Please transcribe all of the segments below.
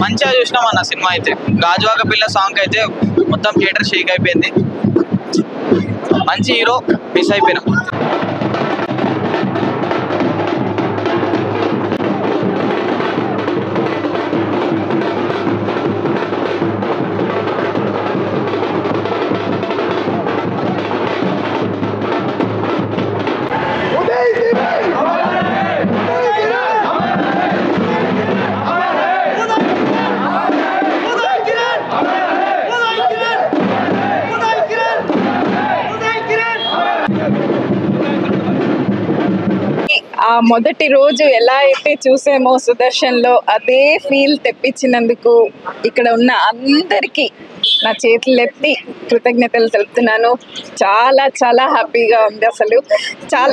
మంచిగా చూసినాం అన్న సినిమా అయితే. గాజువాక పిల్ల సాంగ్ అయితే మొత్తం థియేటర్ షేక్ అయిపోయింది. మంచి హీరో మిస్ అయిపోయినాం. ఆ మొదటి రోజు ఎలా అయితే చూసామో సుదర్శన్లో అదే ఫీల్ తెప్పించినందుకు ఇక్కడ ఉన్న అందరికీ నా చేతులెత్తి కృతజ్ఞతలు తెలుపుతున్నాను. చాలా చాలా హ్యాపీగా ఉంది. అసలు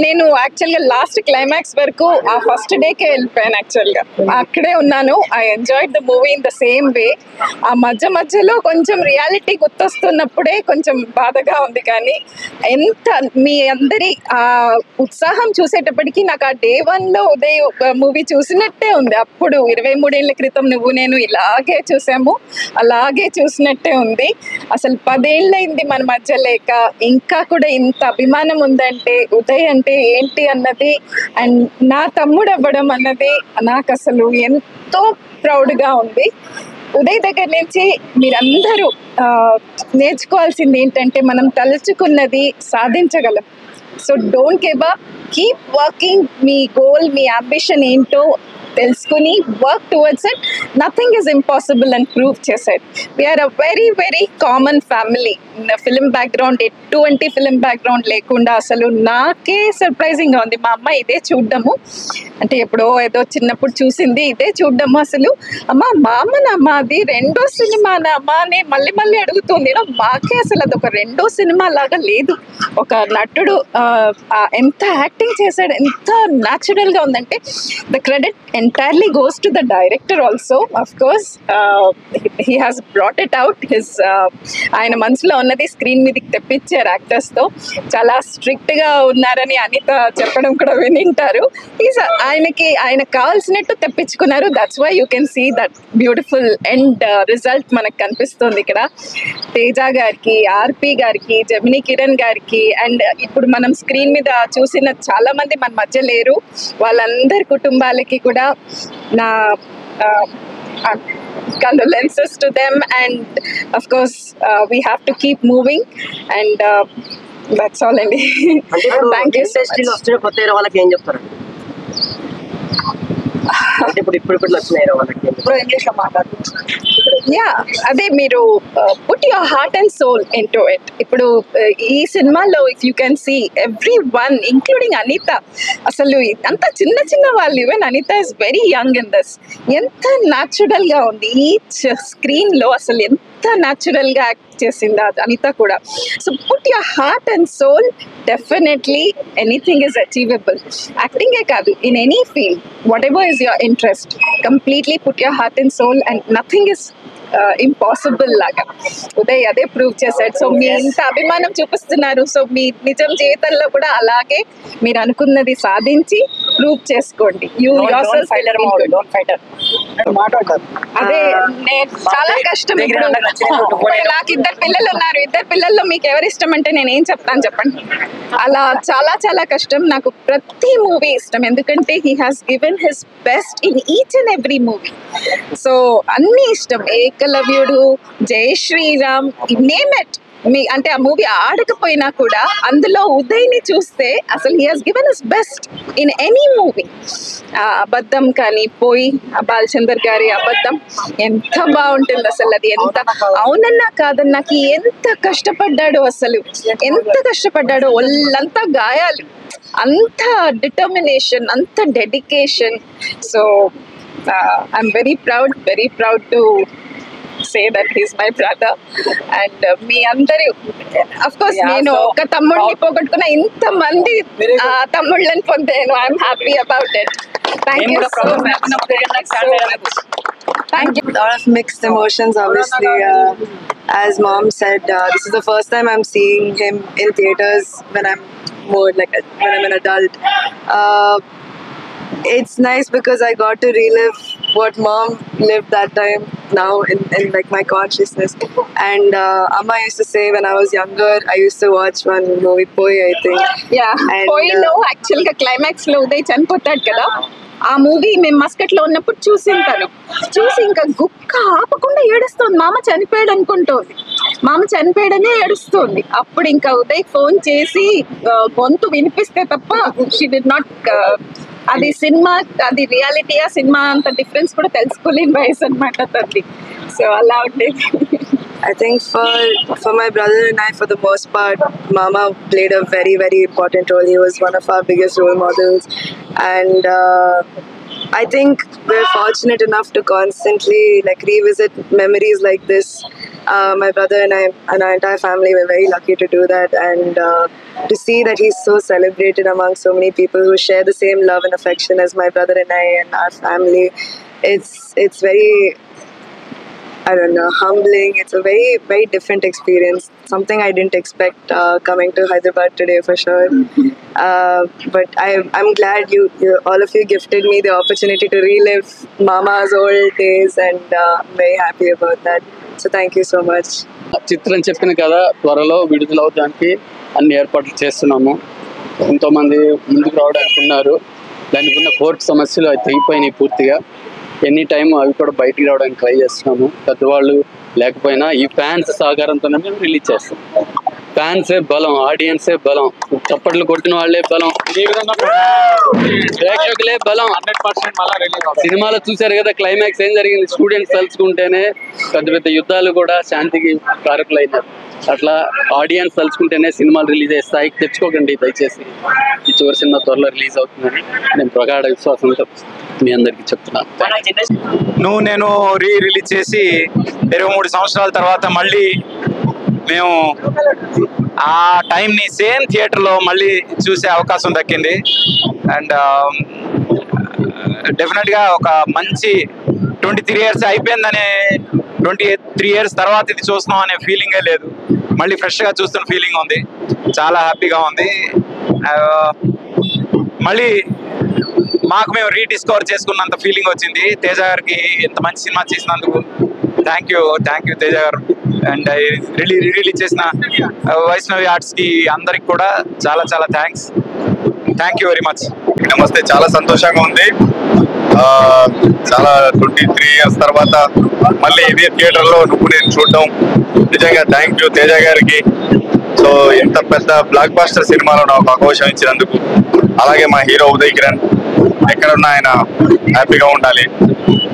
నేను యాక్చువల్గా లాస్ట్ క్లైమాక్స్ వరకు ఆ ఫస్ట్ డేకే వెళ్ళిపోయాను. యాక్చువల్గా అక్కడే ఉన్నాను. I enjoyed the movie in the same way. ఆ మధ్యలో కొంచెం రియాలిటీ గుర్తొస్తున్నప్పుడే కొంచెం బాధగా ఉంది. కానీ ఎంత మీ అందరి ఆ ఉత్సాహం చూసేటప్పటికీ నాకు ఆ డే 1లో ఉదయ్ మూవీ చూసినట్టే ఉంది. అప్పుడు 23 ఏళ్ల క్రితం నువ్వు నేను ఇలాగే చూసాము, అలాగే చూసినట్టే ఉంది. అసలు 10 ఏళ్ళైంది మన మధ్య లేక, ఇంకా కూడా ఇంత అభిమానం ఉందంటే ఉదయ్ అంటే ఏంటి అన్నది అండ్ నా తమ్ముడు అవ్వడం అన్నది నాకు అసలు ఎంతో ప్రౌడ్గా ఉంది. ఉదయ్ దగ్గర నుంచి మీరందరూ నేర్చుకోవాల్సింది ఏంటంటే మనం తలుచుకున్నది సాధించగలం. So don't give up, keep working. మీ గోల్, మీ అంబిషన్ ఏంటో తెలుసుకుని work towards it. Nothing is impossible అని ప్రూవ్ చేశాడు. We are a very very common family. Film background, ఎటువంటి ఫిలిం బ్యాక్గ్రౌండ్ లేకుండా అసలు నాకే సర్ప్రైజింగ్గా ఉంది. మా అమ్మ ఇదే చూడ్డము, అంటే ఎప్పుడో ఏదో చిన్నప్పుడు చూసింది, ఇదే చూడ్డము. అసలు మాది రెండో సినిమానా అమ్మా అని మళ్ళీ అడుగుతుంది. మాకే అసలు అదొక రెండో సినిమా లాగా లేదు. ఒక నటుడు ఎంత యాక్టింగ్ చేశాడు, ఎంత న్యాచురల్గా ఉందంటే the credit entirely goes to the director also. Of course, he has brought it out. ఆయన మనసులో ఉన్నది స్క్రీన్ మీదకి తెప్పించారు యాక్టర్స్తో. చాలా స్ట్రిక్ట్గా ఉన్నారని అనిత చెప్పడం కూడా వినింటారు. ఆయనకు కావాల్సినట్టు తెప్పించుకున్నారు. That's why you can see that beautiful end result మనకు కనిపిస్తుంది ఇక్కడ. తేజ గారికి, ఆర్పి గారికి, జమినీ కిరణ్ గారికి అండ్ ఇప్పుడు మనం స్క్రీన్ మీద చూసిన చాలా మంది మన మధ్య లేరు, వాళ్ళందరి కుటుంబాలకి కూడా నా condolences to them, and of course we have to keep moving and that's all అండి. Thank you so much. వస్తున్న కొత్త హీరో వాళ్ళకి ఏం చెప్తారు? అదే మీరు put your heart and soul into it. ఇప్పుడు ఈ సినిమాలో if you can see everyone including Anitha, అసలు అంత చిన్న వాళ్ళు, even Anitha is very young in this. ఎంత న్యాచురల్గా ఉంది ఈచ్ స్క్రీన్లో, అసలు ఎంత న్యాచురల్గా యాక్ట్ చేసింది అనిత కూడా. So put your heart and soul, definitely anything is achievable. యాక్టింగే కాదు, in any field, whatever is your interest, completely put your heart and soul and nothing is impossible లాగా ఉదయ్ అదే ప్రూవ్ చేశాడు. సో మీ ఇంత అభిమానం చూపిస్తున్నారు. సో మీ నిజం జీవితంలో కూడా అలాగే మీరు అనుకున్నది సాధించి ప్రూవ్ చేసుకోండి. అదే నేను చాలా కష్టం. ఇప్పుడు నాకు 2 పిల్లలు ఉన్నారు. 2 పిల్లల్లో మీకు ఎవరు ఇష్టం అంటే నేను ఏం చెప్తాను చెప్పండి. అలా చాలా చాలా కష్టం. నాకు ప్రతి మూవీ ఇష్టం, ఎందుకంటే he has given his best in each and every movie. So అన్నీ ఇష్టం. ఏకలవ్యుడు, జై శ్రీరామ్, నేమ్ ఇట్. అంటే ఆ మూవీ ఆడకపోయినా కూడా అందులో ఉదయ్ని చూస్తే అసలు he has given his best in any movie. అబద్ధం కానీ పోయి బాలచందర్ గారి అబద్ధం ఎంత బాగుంటుంది అసలు. అది ఎంత అవునన్నా కాదన్నాకి ఎంత కష్టపడ్డాడో, అసలు ఎంత కష్టపడ్డాడో, ఒళ్ళంతా గాయాలు, అంత డిటర్మినేషన్, అంత dedication. So I'm very proud to say that he's my brother and మీ అందరూ of course నేను ఒక తమ్ముడిని పోగొట్టుకున్న ఇంత మంది తమ్ముళ్ళని పొందాను. I'm happy about it. Thank you so much. Thank you. A lot of mixed emotions obviously. As mom said, this is the first time I'm seeing him in theaters when I'm more like when I'm an adult. It's nice because I got to relive what mom lived that time now in like my consciousness. And Amma used to say when I was younger, I used to watch one movie, Poi, I think. And, పోయిలో actual గా climax లో ఉదయ్ చనిపోతాడు కదా, ఆ movie మేము Muscat లో ఉన్నప్పుడు చూసింటాను. చూసి ఇంకా గుక్క ఆపకుండా ఏడుస్తోంది, మామ చనిపోయాడు అనుకుంటోంది, మామ చనిపోయాడనే ఏడుస్తోంది. అప్పుడు ఇంకా ఉదయ్ ఫోన్ చేసి గొంతు వినిపిస్తే తప్ప షీ డిడ్ నాట్, అది సినిమా, అది రియాలిటీయా సినిమా అంత డిఫరెన్స్ కూడా తెలుసుకోలేని వయసు అనమాట తల్లి. సో అలా ఉండేది. I think for my brother and I, for the most part, Mama played a very, very important role. He was one of our biggest role models, and I think we're fortunate enough to constantly like revisit memories like this. My brother and I and our entire family were very lucky to do that, and to see that he's so celebrated among so many people who share the same love and affection as my brother and I and our family. It's very, I don't know, humbling. It's a very, very different experience. Something I didn't expect coming to Hyderabad today for sure. But I'm glad you all of you gifted me the opportunity to relive Mama's old days, and I'm very happy about that. So thank you so much. చిత్రం చెప్పిన కదా, త్వరలో విడుదల అవడానికి అన్ని ఏర్పాట్లు చేస్తున్నాము. ఎంతోమంది ముందుకు రావడానికి ఉన్నారు. దానికి ఉన్న కోర్టు సమస్యలు అవి తెగిపోయినాయి పూర్తిగా. ఎనీ టైం అవి కూడా బయటికి రావడానికి ట్రై చేస్తున్నాము. పెద్దవాళ్ళు లేకపోయినా ఈ ఫ్యాన్స్ సహకారంతోనే మేము రిలీజ్ చేస్తాం. ఫ్యాన్సే బలం, ఆడియన్సే బలం, చప్పట్లు కొట్టిన వాళ్ళే బలం, ప్రేక్షకులే బలం. 100% సినిమాలో చూశారు కదా క్లైమాక్స్ ఏం జరిగింది. స్టూడెంట్స్ తలుచుకుంటేనే పెద్ద పెద్ద యుద్ధాలు కూడా శాంతికి కారకులైనారు. అట్లా ఆడియన్స్ తలుచుకుంటేనే సినిమాలు రిలీజ్ అయ్యే స్థాయికి తెచ్చుకోకండి దయచేసి. ఈ చివరి సినిమా త్వరలో రిలీజ్ అవుతుందని నేను ప్రగాఢ విశ్వాసంతో మీ అందరికీ చెప్తున్నాను. నువ్వు నేను రిలీజ్ చేసి 23 సంవత్సరాల తర్వాత మళ్ళీ మేము ఆ టైంని సేమ్ థియేటర్లో మళ్ళీ చూసే అవకాశం దక్కింది. అండ్ డెఫినెట్గా ఒక మంచి 23 ఇయర్స్ అయిపోయిందనే, 23 ఇయర్స్ తర్వాత ఇది చూస్తున్నాం అనే ఫీలింగే లేదు. మళ్ళీ ఫ్రెష్గా చూస్తున్న ఫీలింగ్ ఉంది. చాలా హ్యాపీగా ఉంది. మళ్ళీ మాకు మేము రీడిస్కవర్ చేసుకున్నంత ఫీలింగ్ వచ్చింది. తేజ గారికి ఇంత మంచి సినిమా చేసినందుకు థ్యాంక్ యూ తేజ గారు. అండ్ రిలీజ్ చేసిన వైష్ణవి ఆర్ట్స్కి అందరికి కూడా చాలా చాలా థ్యాంక్ యూ వెరీ మచ్. నమస్తే, చాలా సంతోషంగా ఉంది. చాలా 23 ఇయర్స్ తర్వాత మళ్ళీ ఇదే థియేటర్లో నువ్వు నేను చూడడం నిజంగా థ్యాంక్ యూ తేజ గారికి. సో ఇంత పెద్ద బ్లాక్ బాస్టర్ సినిమాలో నాకు అవకాశం ఇచ్చినందుకు, అలాగే మా హీరో ఉదయ్ కిరణ్ ఎక్కడున్నా ఆయన హ్యాపీగా ఉండాలి.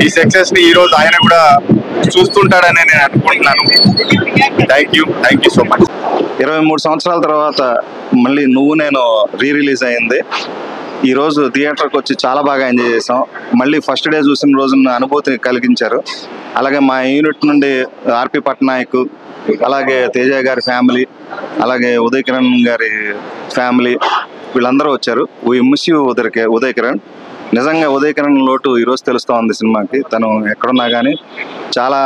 ఈ సక్సెస్ని ఈరోజు ఆయన కూడా చూస్తుంటాడని నేను అనుకుంటున్నాను. Thank you so much. 23 సంవత్సరాల తర్వాత మళ్ళీ నువ్వు నేను రిలీజ్ అయింది. ఈరోజు థియేటర్కి వచ్చి చాలా బాగా ఎంజాయ్ చేసాం. మళ్ళీ ఫస్ట్ డే చూసిన రోజున అనుభూతిని కలిగించారు. అలాగే మా యూనిట్ నుండి ఆర్పి పట్నాయక్, అలాగే తేజ గారి ఫ్యామిలీ, అలాగే ఉదయ్ కిరణ్ గారి ఫ్యామిలీ, వీళ్ళందరూ వచ్చారు. We miss you Uday Kiran. నిజంగా ఉదయ్ కిరణ్ లోటు ఈరోజు తెలుస్తూ ఉంది సినిమాకి. తను ఎక్కడున్నా కానీ చాలా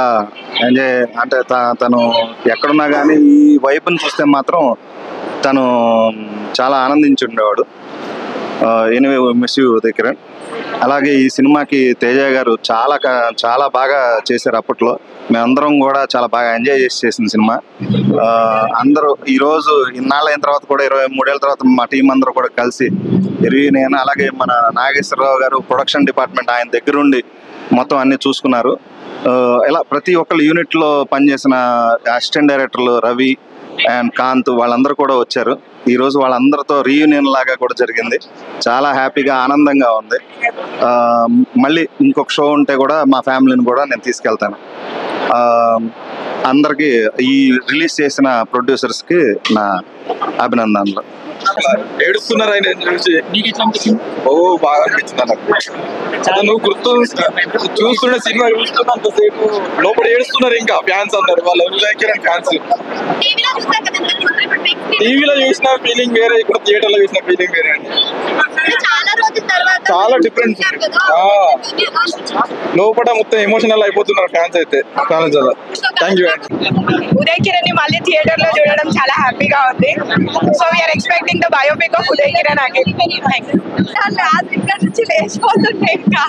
ఎంజాయ్, అంటే తను ఎక్కడున్నా కానీ ఈ వైపుని చూస్తే మాత్రం తను చాలా ఆనందించి ఉండేవాడు. Anyway miss you Uday Kiran. అలాగే ఈ సినిమాకి తేజ గారు చాలా బాగా చేశారు. అప్పట్లో మేమందరం కూడా చాలా బాగా ఎంజాయ్ చేసిన సినిమా. అందరూ ఈరోజు ఇన్నాళ్ళైన తర్వాత కూడా 23 ఏళ్ళ తర్వాత మా టీం అందరూ కూడా కలిసి నేను, అలాగే మన నాగేశ్వరరావు గారు ప్రొడక్షన్ డిపార్ట్మెంట్, ఆయన దగ్గరుండి మొత్తం అన్ని చూసుకున్నారు. ఇలా ప్రతి ఒక్కరు యూనిట్లో పనిచేసిన అసిస్టెంట్ డైరెక్టర్లు రవి అండ్ కాంత్ వాళ్ళందరూ కూడా వచ్చారు. ఈరోజు వాళ్ళందరితో రీయూనియన్ లాగా కూడా జరిగింది. చాలా హ్యాపీగా ఆనందంగా ఉంది. మళ్ళీ ఇంకొక షో ఉంటే కూడా మా ఫ్యామిలీని కూడా నేను తీసుకెళ్తాను. అందరికీ ఈ రిలీజ్ చేసిన ప్రొడ్యూసర్స్కి నా అభినందనలు. ఏడుస్తున్నారు ఆయన చూసి. ఓ బాగా అనిపించింది నాకు. నువ్వు గుర్తు చూస్తున్న సినిమా చూస్తున్నంతసేపు లోపల ఏడుస్తున్నారు ఇంకా ఫ్యాన్స్ అందరు, వాళ్ళ ఫ్యాన్స్. టీవీలో చూసిన ఫీలింగ్ వేరే, ఇప్పుడు థియేటర్ లో చూసిన ఫీలింగ్ వేరే అండి. చాలా రోజుల చాలా డిఫరెంట్. లోపల మొత్తం ఎమోషనల్ అయిపోతున్నారు ఫ్యాన్స్ అయితే. చాలా చాలా థ్యాంక్ యూ. ఉదయ్ కిరణ్ ని మళ్ళీ థియేటర్ లో చూడడం చాలా హ్యాపీగా ఉంది. So we are expecting the biopic of Uday Kiran again. ఇక్కడ నుంచి లేచిపోతుంటే ఇంకా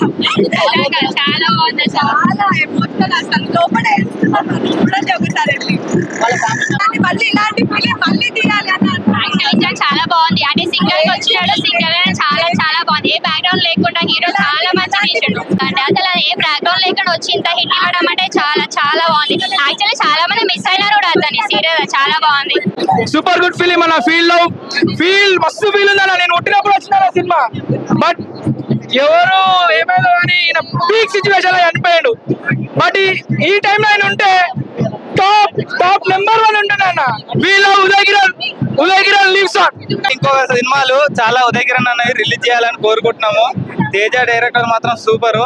చాలా బాగుంది, చాలా ఎమోషనల్. అసలు లోపల చూడండి ఒకసారి మళ్ళీ ఇలాంటి ఫిలిం మళ్ళీ తీయాలి అన్న చాలా బాగుంది. అంటే సింగర్ వచ్చినాడు, సింగర్ చాలా చాలా బాగుంది. ఏ బ్యాక్గ్రౌండ్ లేకుండా హీరో చాలా మంచిగా తీసాడు. అంటే అసలు ఏ బ్యాక్గ్రౌండ్ లేకుండా వచ్చి ఇంత హిట్ ఇవ్వడం అంటే చాలా చాలా బాగుంది. యాక్చువల్లీ చాలా మంది మిస్ అయినారు కూడా అతని సీరియల్. చాలా బాగుంది. సూపర్ గుడ్ ఫిలిం అన్న. ఫీల్ మస్తు ఫీల్ ఉందన్న. నేను పుట్టినప్పుడు వచ్చిన సినిమా, బట్ ఎవరు ఏమైనా కానీ ఈయన పీక్ సిచ్యువేషన్ లో చనిపోయాడు. బట్ ఈ టైంలో ఆయన ఉంటే టాప్ నెంబర్ 1 ఉంటున్నా. వీళ్ళు ఉదయ్ కిరణ్ లీవ్స్ ఆన్. ఇంకో సినిమాలు చాలా ఉదయ్ కిరణ్ అన్నవి రిలీజ్ చేయాలని కోరుకుంటున్నాము. తేజ డైరెక్టర్ మాత్రం సూపర్.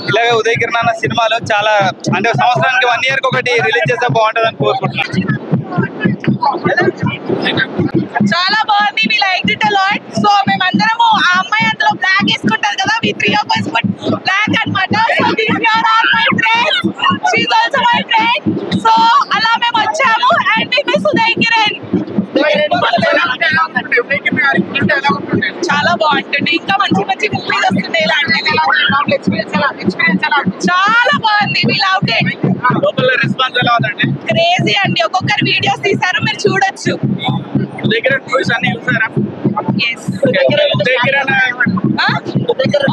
ఇలాగే ఉదయ్ కిరణ్ అన్న సినిమాలు చాలా అంటే సంవత్సరానికి 1 year ఒకటి రిలీజ్ చేస్తే బాగుంటుందని కోరుకుంటున్నాం. చాలా బాగుంది. We like it a lot. So మేమందరము ఆ అమ్మాయి అందులో బ్లాక్ వేసుకుంటారు కదా, we 3 of us put black అన్నమాట. So these are all my friends. She is also my friend. So అలా మేము వచ్చాము and we miss Uday Kiran. చాలా బాగుంటుంది. ఇంకా మంచి మంచి మూవీస్ వస్తున్నాయి. చాలా బాగుంది. వి లవ్డ్ ఇట్. రెస్పాన్స్ ఎలా ఉందండి? క్రేజీ అండి. ఒక్కొక్కరు వీడియోస్ తీసారు, మీరు చూడొచ్చు. ఉదయ్ కిరణ్ మూవీస్ అన్ని చూసారా?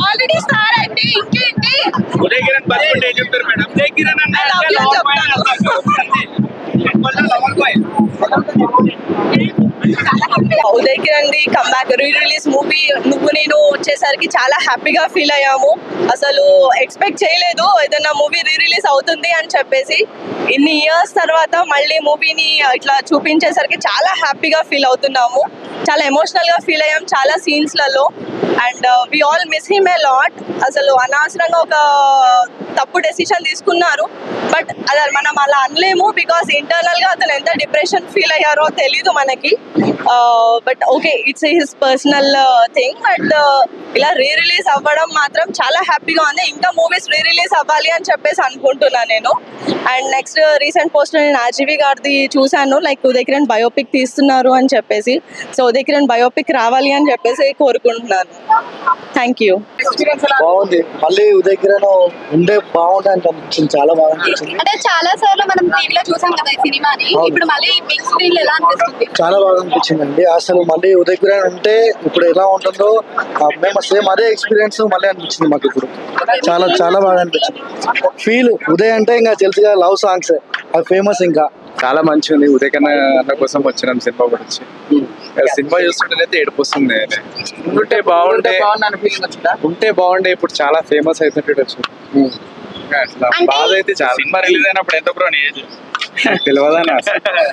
ఆల్రెడీ స్టార్ అండి. ఇంకేంటి ఉదయ్ కిరణ్ బతుకుంటే ఏం చెప్తారు madam? Uday Kiran Uday Kiran the comeback re release movie నువ్వు నేను వచ్చేసరికి చాలా హ్యాపీగా ఫీల్ అయ్యాము. అసలు ఎక్స్పెక్ట్ చేయలేదు ఏదైనా మూవీ రీ రిలీజ్ అవుతుంది అని చెప్పేసి. ఇన్ని ఇయర్స్ తర్వాత మళ్ళీ మూవీని ఇట్లా చూపించేసరికి చాలా హ్యాపీగా ఫీల్ అవుతున్నాము. చాలా ఎమోషనల్ గా ఫీల్ అయ్యాం చాలా సీన్స్లలో. And we all miss him a lot. అసలు అనవసరంగా ఒక తప్పు డెసిషన్ తీసుకున్నారు, బట్ అది మనం అలా అనలేము. బికాస్ ఇంటర్నల్ గా అతను ఎంత డిప్రెషన్ ఫీల్ అయ్యారో తెలీదు మనకి. But okay, it's his personal thing. But ఇలా రీ రిలీజ్ అవ్వడం మాత్రం చాలా హ్యాపీగా ఉంది. ఇంకా మూవీస్ రీ రిలీజ్ అవ్వాలి అని చెప్పేసి అనుకుంటున్నాను నేను. అండ్ నెక్స్ట్ రీసెంట్ పోస్ట్ నేను ఆర్జీవి గారిది చూశాను, లైక్ ఉదయ్ కిరణ్ బయోపిక్ తీస్తున్నారు అని చెప్పేసి. సో ఉదయ్ కిరణ్ బయోపిక్ రావాలి అని చెప్పేసి కోరుకుంటున్నాను. Thank you. బాగుంది. మళ్ళీ ఉదయ్ కిరణ్ ఉండే బాగుంది అనిపించింది. చాలా బాగా అనిపించింది. అంటే చాలా సార్లు మనం టీవీలో చూసాం కదా ఈ సినిమాని. ఇప్పుడు మళ్ళీ బిగ్ స్క్రీన్ ఎలా అనిపిస్తుంది? చాలా బాగా అనిపించిందండి. అసలు మళ్ళీ ఉదయ్ కిరణ్ ఉంటే ఇప్పుడు ఎలా ఉంటుందో మేము సేమ్ అదే ఎక్స్పీరియన్స్ మళ్ళీ అనిపించింది మాకు ఇప్పుడు. చాలా చాలా బాగా అనిపించింది. ఫీల్ ఉదయ్ అంటే ఇంకా తెలుసుగా, లవ్ సాంగ్స్ అవి ఫేమస్. ఇంకా చాలా మంచిగా ఉంది. ఉదయ్ కిరణ్ అన్న కోసం వచ్చినాం సినిమా గురించి. సినిమా చూస్తుంటే ఏడుపు వస్తుంది. ఉంటే బాగుండే ఇప్పుడు చాలా ఫేమస్ అవుతుంటే అట్లా బాధ అయితే చాలా. సినిమా రిలీజ్ అయినప్పుడు ఎంత బ్రో నీ ఏజ్? తెలియదన్నా.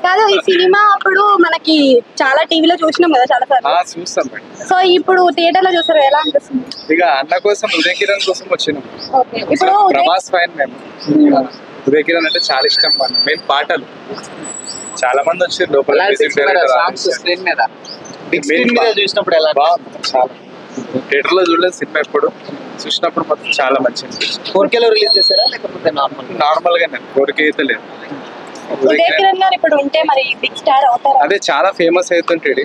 కాదు, ఈ సినిమా అప్పుడు మనకి చాలా టీవీలో చూసినాం కదా చాలా సార్లు. చూస్తాం. సో ఇప్పుడు థియేటర్ లో చూసారు, ఎలా అనిపిస్తుంది? ఇక అన్న కోసం ఉదయ్ కిరణ్ కోసం వచ్చినాం. ఇప్పుడు ప్రభాస్ ఫైన్ మేము. ఉదయ్ కిరణ్ అంటే చాలా ఇష్టం. మెయిన్ పాటలు చాలా మంది వచ్చారు లోపల. చూసినప్పుడు ఎలా చాలా థియేటర్ లో చూడలేదు సినిమా. ఎప్పుడు చూసినప్పుడు మాత్రం చాలా మంచి అనిపించింది. 4K లో రిలీజ్ చేశారా లేకపోతే నార్మల్ గా 4K అయితే లేదు. ఉదయ్ కిరణ్ గారు ఇప్పుడు ఉంటే మరి బిగ్ స్టార్ అవుతారు. అదే చాలా ఫేమస్ అవుతుంటాడు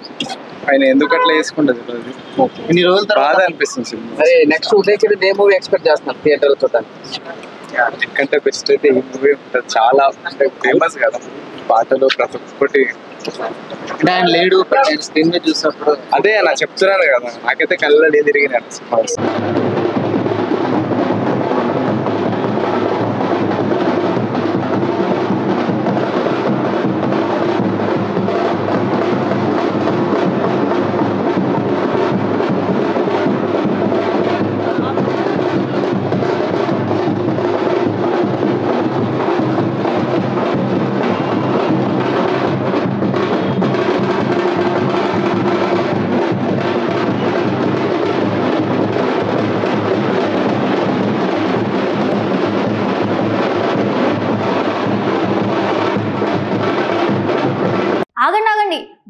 ఆయన. ఎందుకు అట్లా వేసుకుంటది ఇన్ని రోజుల తర్వాత బాధ అనిపిస్తుంది సినిమా. నెక్స్ట్ ఉదయ్ కిరణ్ ఏ మూవీ ఎక్స్పెక్ట్ చేస్తున్నారు థియేటర్ లో చూడడానికి? ఎందుకంటే బెస్ట్ అయితే ఈ మూవీ ఉంటుంది. చాలా ఫేమస్ కదా పాటలు ప్రతి ఒక్కటి. ఆయన లేడు స్క్రీన్ మీద చూసినప్పుడు అదే నా చెప్తున్నాను కదా, నాకైతే కళ్ళలో తిరిగినాను సినిమా.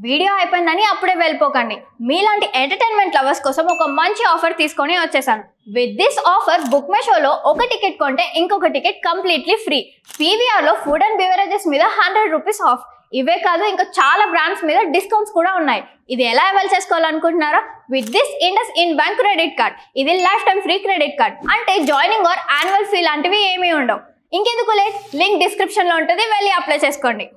వీడియో అయిపోయిందని అప్పుడే వెళ్ళిపోకండి. మీలాంటి ఎంటర్టైన్మెంట్ లవర్స్ కోసం ఒక మంచి ఆఫర్ తీసుకొని వచ్చేసాను. With this offer book my షోలో ఒక టికెట్ కొంటే ఇంకొక టికెట్ కంప్లీట్లీ ఫ్రీ. పీవీఆర్లో ఫుడ్ అండ్ బెవరేజెస్ మీద 100 రూపీస్ ఆఫ్. ఇవే కాదు, ఇంకా చాలా బ్రాండ్స్ మీద డిస్కౌంట్స్ కూడా ఉన్నాయి. ఇది ఎలా అవైల్ చేసుకోవాలనుకుంటున్నారా? With this IndusInd bank credit card. ఇది lifetime free credit card. అంటే జాయినింగ్ ఆర్ యాన్యువల్ ఫీ లాంటివి ఏమీ ఉండవు. ఇంకెందుకు లేట్, లింక్ డిస్క్రిప్షన్లో ఉంటుంది, వెళ్ళి అప్లై చేసుకోండి.